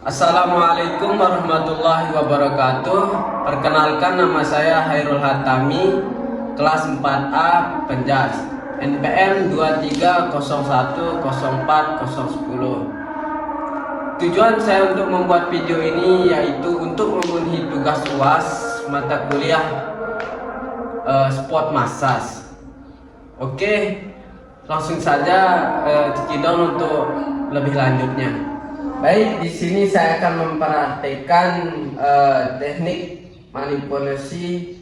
Assalamualaikum warahmatullahi wabarakatuh. Perkenalkan, nama saya Hairul Hatami, kelas 4A Penjas, NPM 230104010. Tujuan saya untuk membuat video ini yaitu untuk memenuhi tugas UAS mata kuliah sport massage. Oke, langsung saja cekidot untuk lebih lanjutnya. Baik, di sini saya akan mempraktekkan teknik manipulasi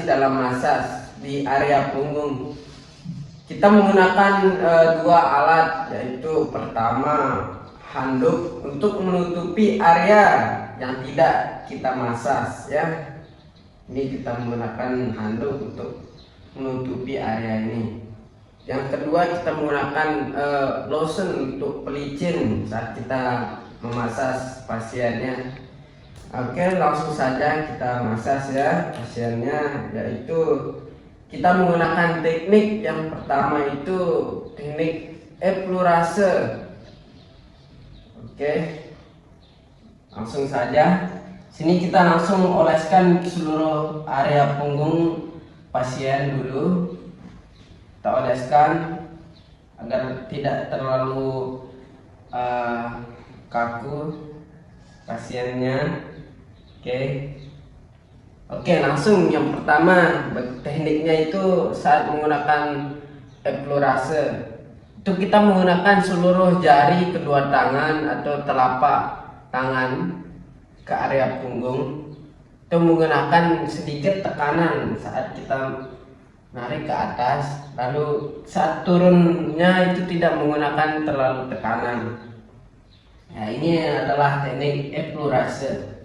dalam massage di area punggung. Kita menggunakan dua alat, yaitu pertama handuk untuk menutupi area yang tidak kita massage ya. Ini kita menggunakan handuk untuk menutupi area ini. Yang kedua, kita menggunakan lotion untuk pelicin saat kita memasas pasiennya. Oke, langsung saja kita masas ya pasiennya, yaitu kita menggunakan teknik yang pertama itu teknik epilurase. Oke, langsung saja. Sini kita langsung oleskan seluruh area punggung pasien dulu. Kita oleskan agar tidak terlalu kaku pasiennya. Oke, langsung yang pertama tekniknya itu saat menggunakan epilurase itu kita menggunakan seluruh jari kedua tangan atau telapak tangan ke area punggung, itu menggunakan sedikit tekanan saat kita narik ke atas, lalu saat turunnya itu tidak menggunakan terlalu tekanan. Nah, ini adalah teknik epilurase.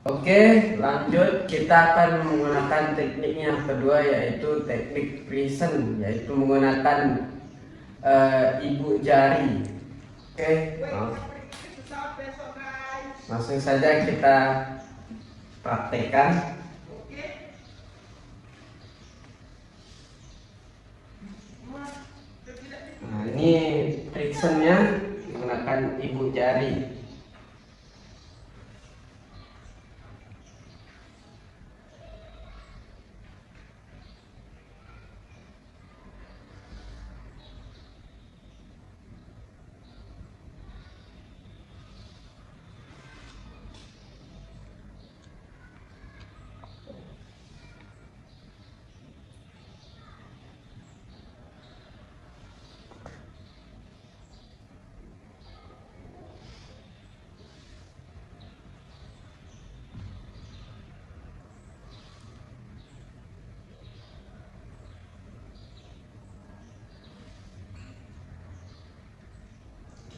Oke, lanjut kita akan menggunakan teknik yang kedua, yaitu teknik prison, yaitu menggunakan ibu jari. Oke, langsung saja kita praktekkan. Nah, ini prisonnya menggunakan ibu jari.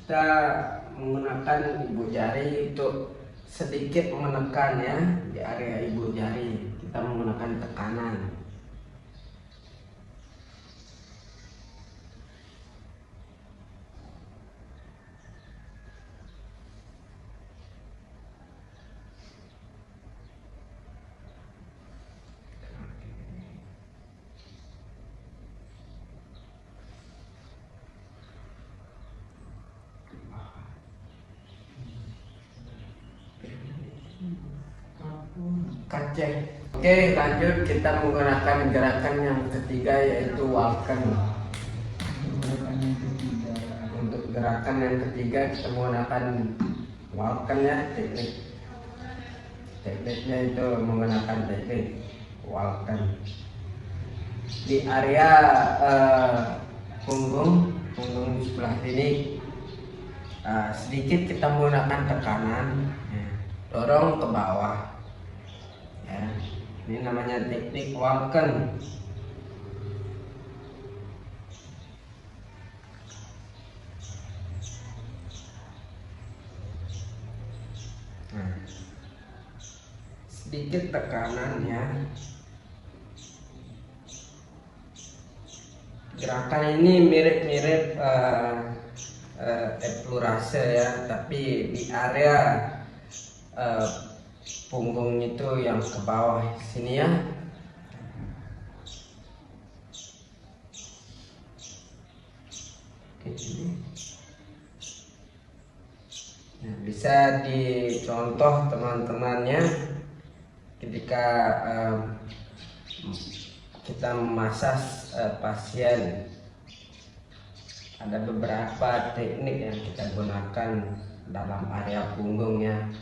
Kita menggunakan ibu jari untuk sedikit menekan ya di area ibu jari. Kita menggunakan tekanan. Kacang Oke, lanjut kita menggunakan gerakan yang ketiga yaitu walken. Untuk gerakan yang ketiga kita menggunakan walken ya, tekniknya itu menggunakan teknik walken di area punggung sebelah sini. Sedikit kita menggunakan tekanan ya, dorong ke bawah ya. Ini namanya teknik walken. Sedikit tekanan ya. Gerakan ini mirip-mirip explorase ya, tapi di area punggung itu yang ke bawah sini ya. Nah, bisa dicontoh teman-temannya ketika kita memasas pasien. Ada beberapa teknik yang kita gunakan dalam area punggungnya,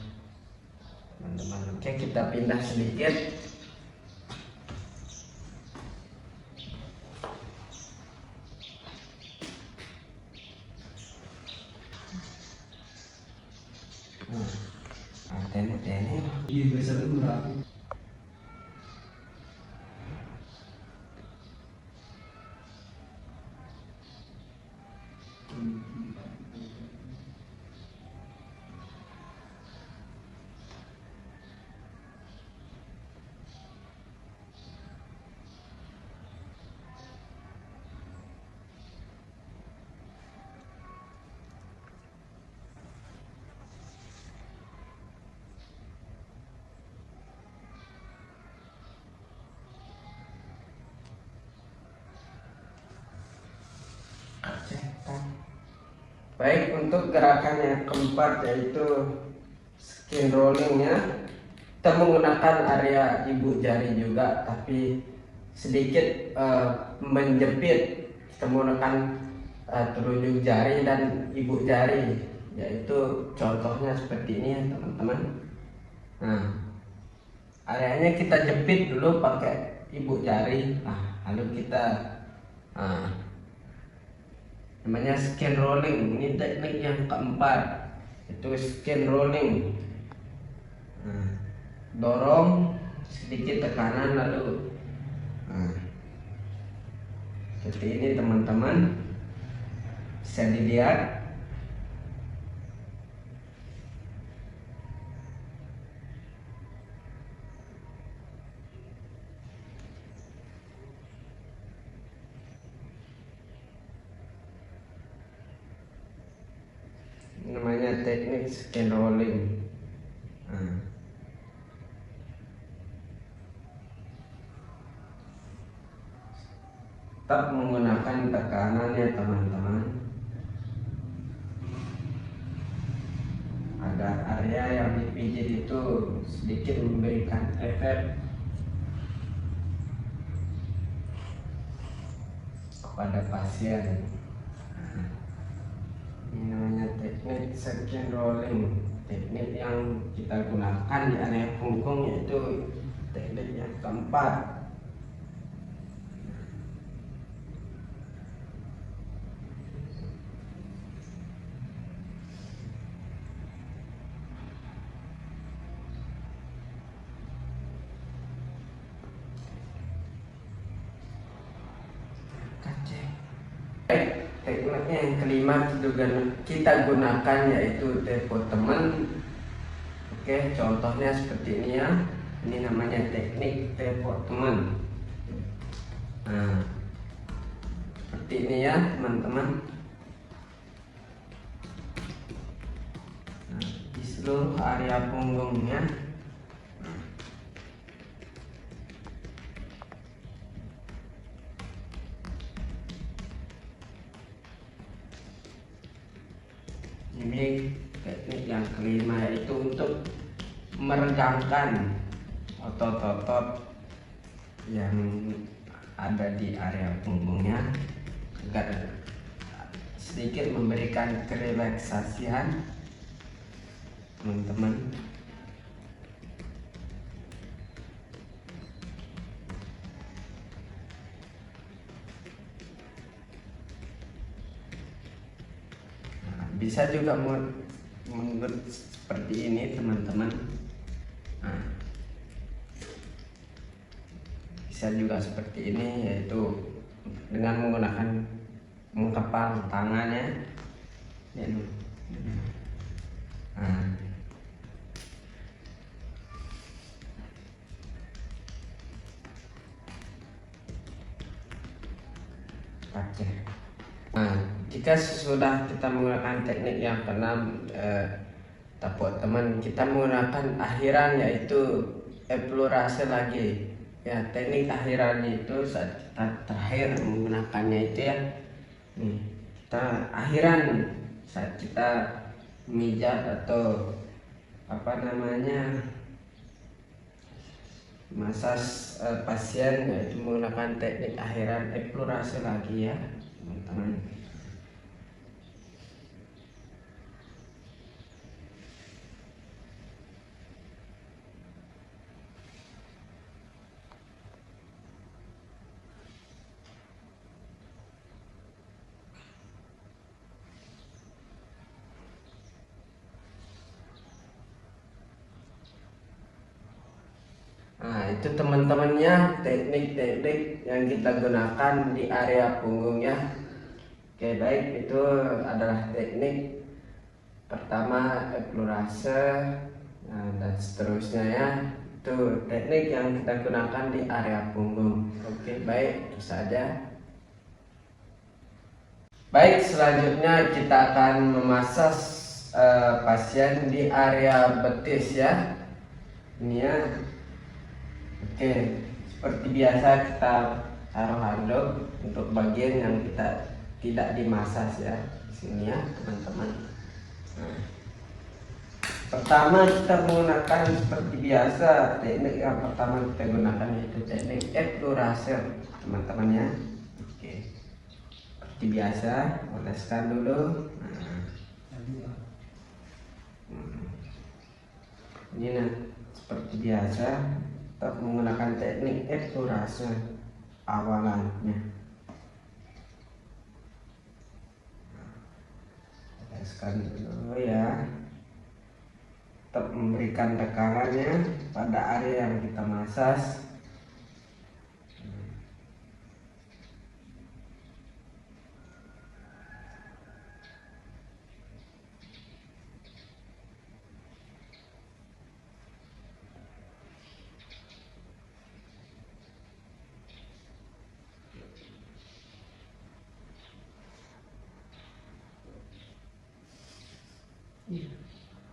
teman-teman. Oke, kita pindah sedikit. Teknik iya biasa itu berapa? Baik, untuk gerakan yang keempat yaitu skin rolling ya. Kita menggunakan area ibu jari juga, tapi sedikit menjepit. Kita menggunakan telunjuk jari dan ibu jari, yaitu contohnya seperti ini ya teman-teman. Nah, areanya kita jepit dulu pakai ibu jari. Lalu kita namanya skin rolling. Ini teknik yang keempat, itu skin rolling. Dorong sedikit tekanan lalu seperti ini teman-teman, bisa dilihat. Namanya teknik skin rolling. Tetap menggunakan tekanan ya teman-teman, agar area yang dipijit itu sedikit memberikan efek kepada pasien. Ini namanya teknik skin rolling. Teknik yang kita gunakan di area punggung yaitu teknik yang keempat. Tekniknya yang kelima kita gunakan yaitu tepotemen. Oke, contohnya seperti ini ya. Ini namanya teknik tepotemen. Seperti ini ya teman-teman. Di seluruh area punggungnya. Ini teknik yang kelima, yaitu untuk meregangkan otot-otot yang ada di area punggungnya agar sedikit memberikan kerelaksasian teman-teman. Bisa juga membuat seperti ini teman-teman. Nah, bisa juga seperti ini, yaitu dengan menggunakan mengepal tangannya. Nah, oke. Nah, jika sesudah kita menggunakan teknik yang keenam, buat teman, kita menggunakan akhiran, yaitu eksplorasi lagi. Ya, teknik akhiran itu saat kita terakhir menggunakannya itu ya, nih, kita akhiran saat kita memijat atau apa namanya masas pasien, yaitu menggunakan teknik akhiran eksplorasi lagi ya teman-teman. Nah, itu teman-temannya teknik-teknik yang kita gunakan di area punggungnya. Oke, baik, itu adalah teknik pertama eksplorasi, nah, dan seterusnya ya. Itu teknik yang kita gunakan di area punggung. Oke, baik, itu saja. Baik, selanjutnya kita akan memasas pasien di area betis ya. Ini ya. Oke, seperti biasa kita taruh handuk untuk bagian yang kita tidak dimasas ya, di sini ya teman-teman. Nah, pertama kita menggunakan seperti biasa, teknik yang pertama kita gunakan yaitu teknik eksplorasi teman-teman ya. Oke, seperti biasa, oleskan dulu. Ini nah, seperti biasa kita menggunakan teknik eksplorasi awalannya. Oleskan dulu ya, tetap memberikan tekanannya pada area yang kita masas.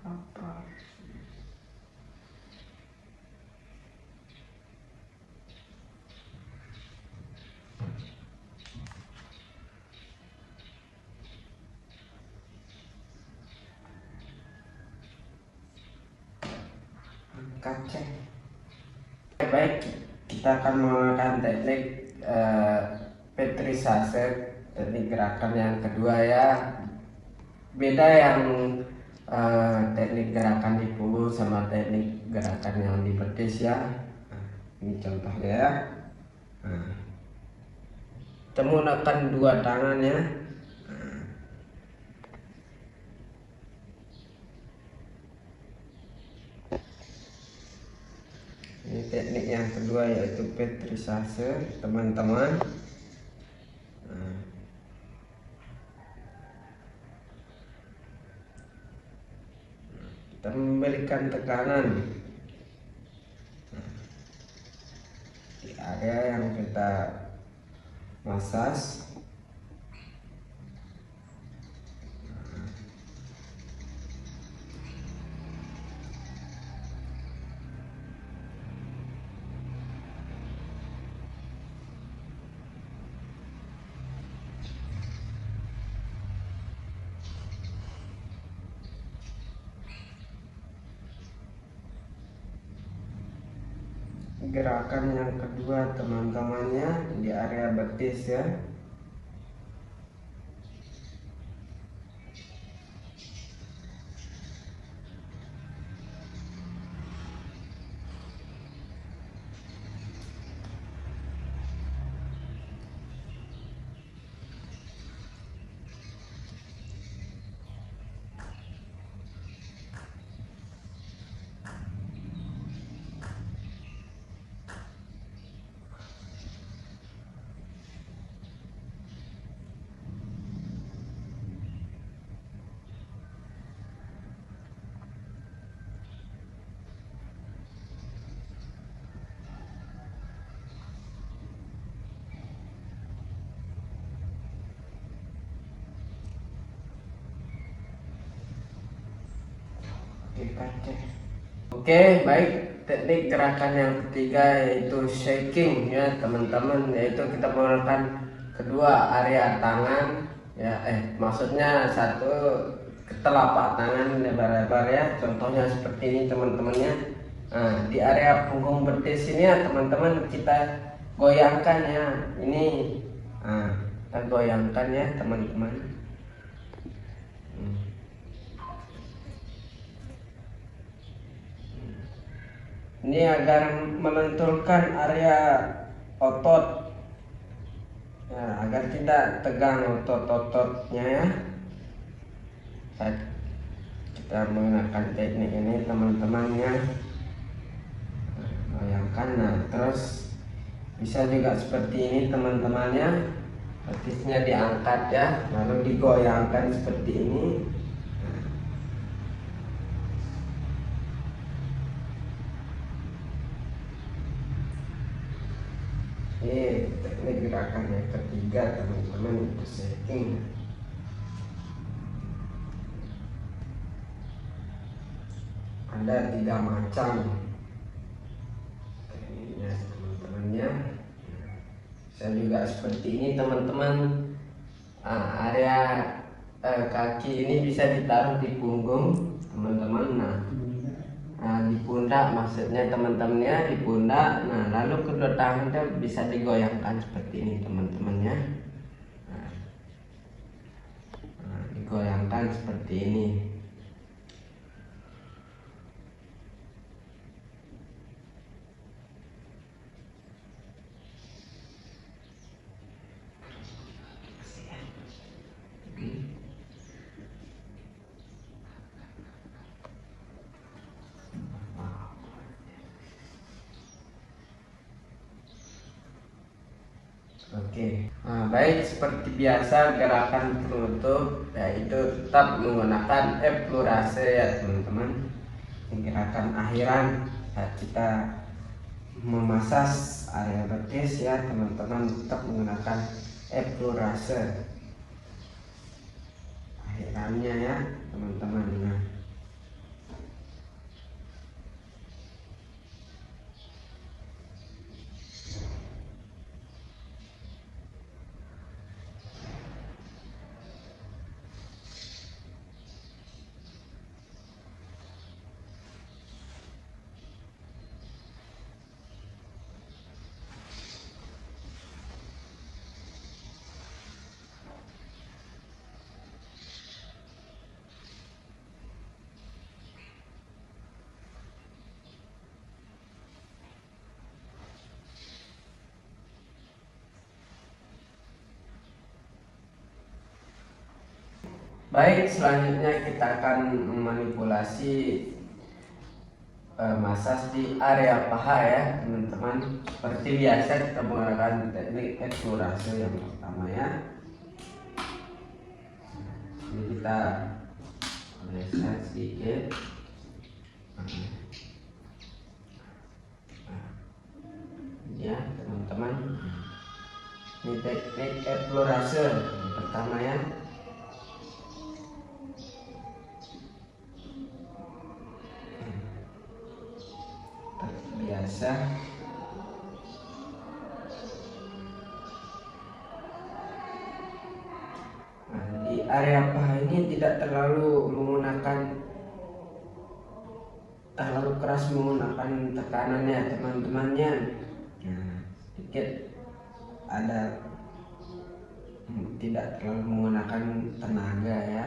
Apa? Kaca. Baik, kita akan menggunakan teknik petrisase, teknik gerakan yang kedua ya. Beda yang teknik gerakan di punggung sama teknik gerakan yang di betis ya. Ini contohnya ya. Kita menggunakan dua tangan ya. Ini teknik yang kedua yaitu petrisase teman-teman. Kita memberikan tekanan di area yang kita masas. gerakan yang kedua teman-temannya di area betis ya. Oke, baik. Teknik gerakan yang ketiga yaitu shaking ya teman-teman, yaitu kita menggunakan kedua area tangan ya, maksudnya satu telapak tangan lebar-lebar ya, contohnya seperti ini teman-temannya. Nah, di area punggung betis ini ya teman-teman, kita goyangkan ya ini. Nah, kita goyangkan ya teman-teman. Ini agar melenturkan area otot ya, agar tidak tegang otot-ototnya ya. Kita menggunakan teknik ini teman-temannya. Bayangkan, nah terus bisa juga seperti ini teman-temannya, betisnya diangkat ya, lalu digoyangkan seperti ini. Ini teknik gerakan yang ketiga teman-teman, itu shaking. Ada 3 macam tekniknya teman-temannya. Saya juga seperti ini teman-teman. Area kaki ini bisa ditaruh di punggung teman-teman. Nah, di pundak maksudnya teman-temannya, di pundak. Nah, lalu kedua tangannya bisa digoyangkan seperti ini teman-temannya. Nah, digoyangkan seperti ini. Oke, nah, baik, seperti biasa gerakan penutup yaitu tetap menggunakan eksplorasi ya teman-teman. Gerakan akhiran saat kita memasas area betis ya teman-teman, tetap menggunakan eksplorasi akhirannya ya teman-teman. Baik, selanjutnya kita akan memanipulasi masas di area paha ya teman-teman. Seperti biasa kita menggunakan teknik eksplorasi yang pertama ya. Ini kita oleskan sedikit. Ya teman-teman, ini teknik eksplorasi yang pertama ya. Biasa di area paha ini tidak terlalu menggunakan terlalu keras menggunakan tekanannya teman-temannya. Nah, sedikit ada tidak terlalu menggunakan tenaga ya.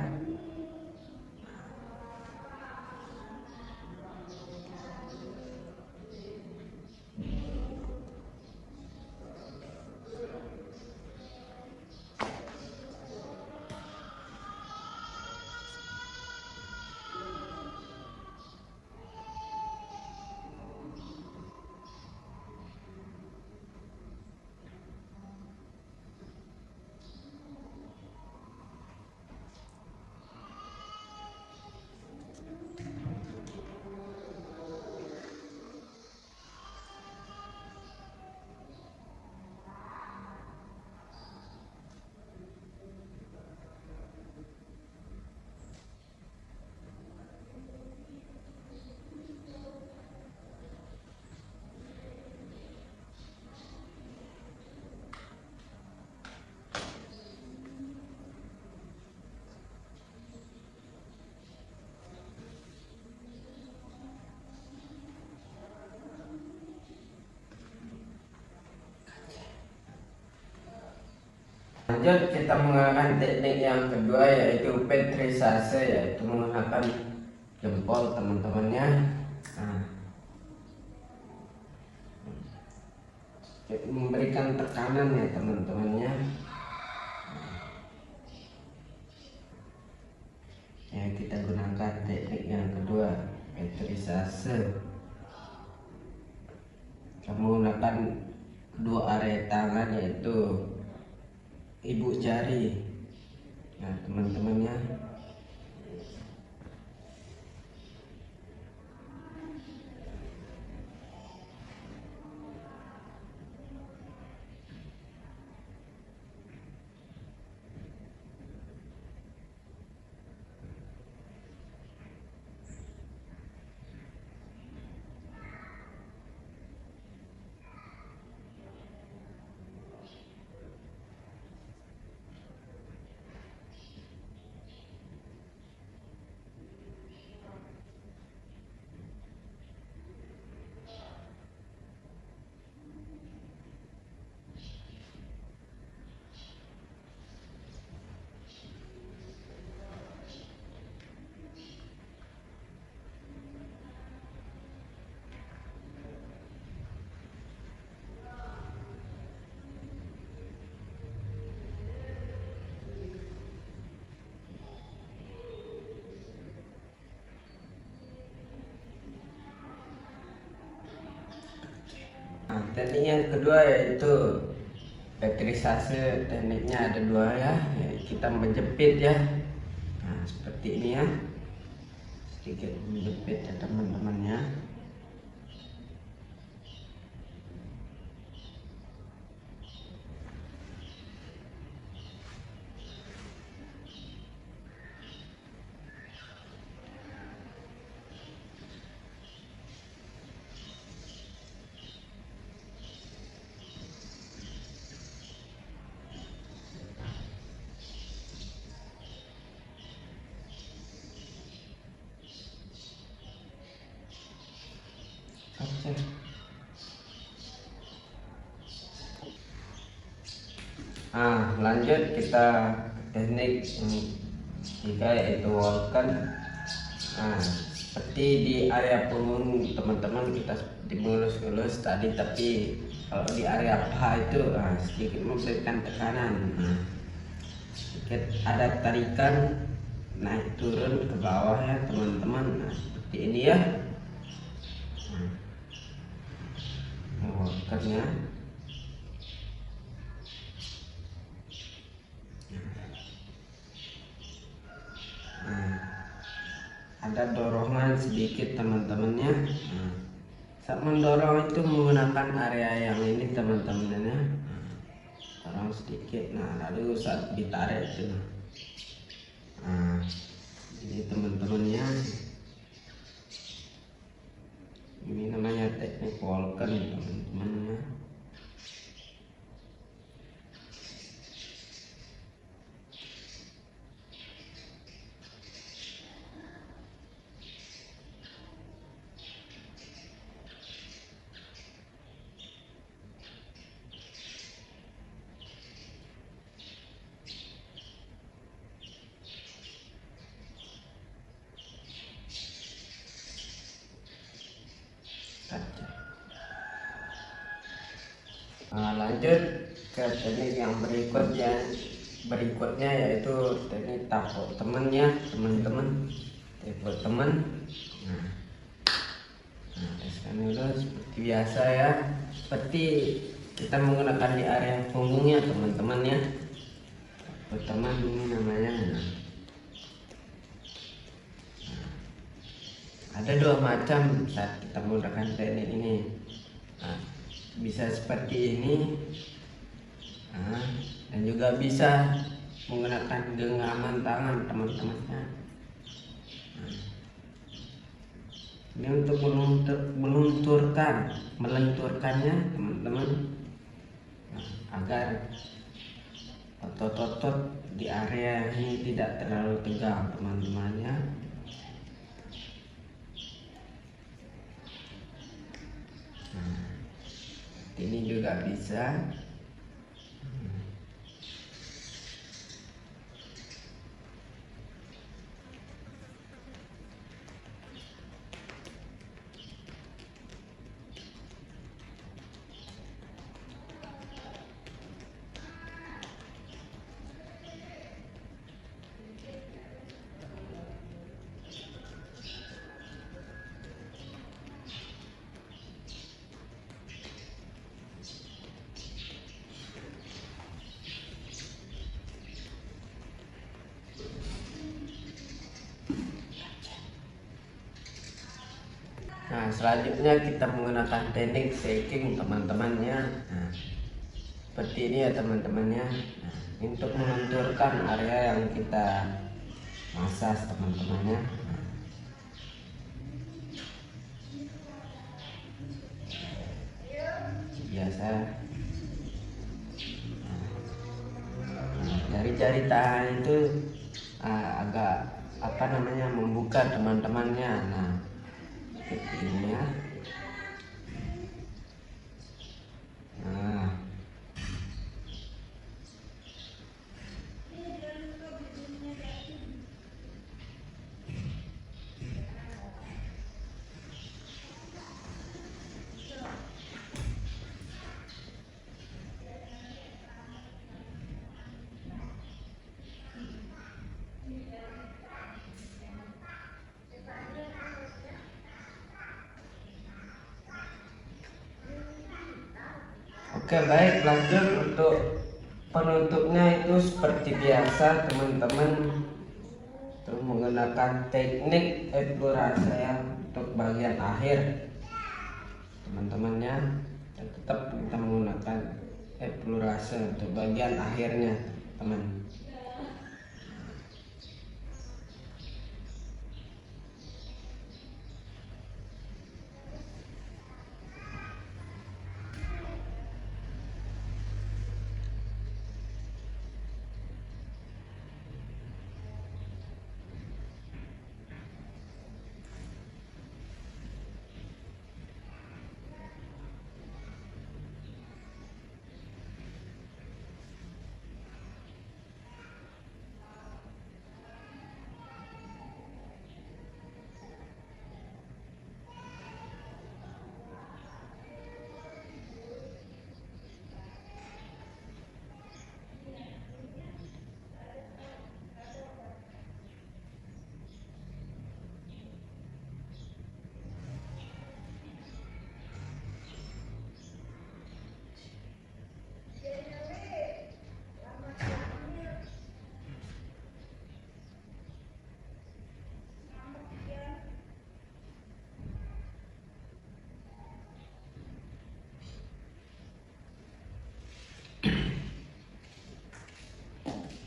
Lanjut kita menggunakan teknik yang kedua yaitu petrisase, yaitu menggunakan jempol teman-temannya. Nah, memberikan tekanan ya teman-temannya. Ya, kita gunakan teknik yang kedua, petrisase. Kita menggunakan kedua area tangan yaitu ibu jari. Nah teman-temannya, teknik yang kedua yaitu petrisase. Tekniknya ada dua ya, kita menjepit ya. Nah seperti ini ya, sedikit menjepit ya teman-temannya. Nah, lanjut kita teknik yang ketiga yaitu walken. Nah, seperti di area punggung teman-teman kita seperti mengelus-elus tadi, tapi kalau di area paha itu sedikit memberikan tekanan. Nah, sedikit ada tarikan naik turun ke bawah ya teman-teman. Nah, seperti ini ya. Nah, walkennya. Ada dorongan sedikit teman-temannya. Saat mendorong itu menggunakan area yang ini teman-temannya, dorong sedikit. Nah lalu saat ditarik itu, ini teman-temannya, ini namanya teknik walken teman-temannya. lanjut ke teknik yang berikutnya yaitu teknik tepuk teman ya teman-teman. Tepuk teman. Nah, teskan dulu seperti biasa ya, seperti kita menggunakan di area punggungnya teman-teman ya. Tepuk teman ini namanya. Ada dua macam saat kita menggunakan teknik ini. Nah, bisa seperti ini, dan juga bisa menggunakan genggaman tangan teman-temannya. Ini untuk melenturkannya teman-teman, agar otot-otot di area ini tidak terlalu tegang teman-temannya. Ini juga bisa. Nah, selanjutnya kita menggunakan teknik shaking teman-temannya. Nah, seperti ini ya teman-temannya. Nah, untuk melenturkan area yang kita massage teman-temannya. Nah, biasa. Nah, jari-jari tangan itu agak membuka teman-temannya. Nah, seperti ini ya. Nah, oke, baik, lanjut untuk penutupnya itu seperti biasa teman-teman, untuk menggunakan teknik eksplorasi ya untuk bagian akhir teman-temannya, dan tetap kita menggunakan eksplorasi untuk bagian akhirnya teman.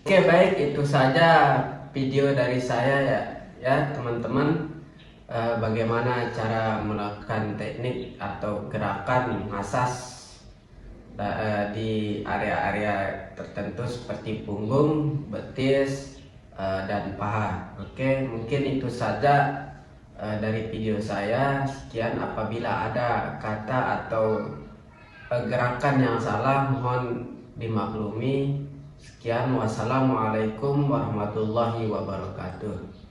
Oke, baik, itu saja video dari saya ya teman-teman. Bagaimana cara melakukan teknik atau gerakan massage di area-area tertentu seperti punggung, betis, dan paha. Oke, mungkin itu saja dari video saya. Sekian, apabila ada kata atau gerakan yang salah mohon dimaklumi. Sekian, wassalamualaikum warahmatullahi wabarakatuh.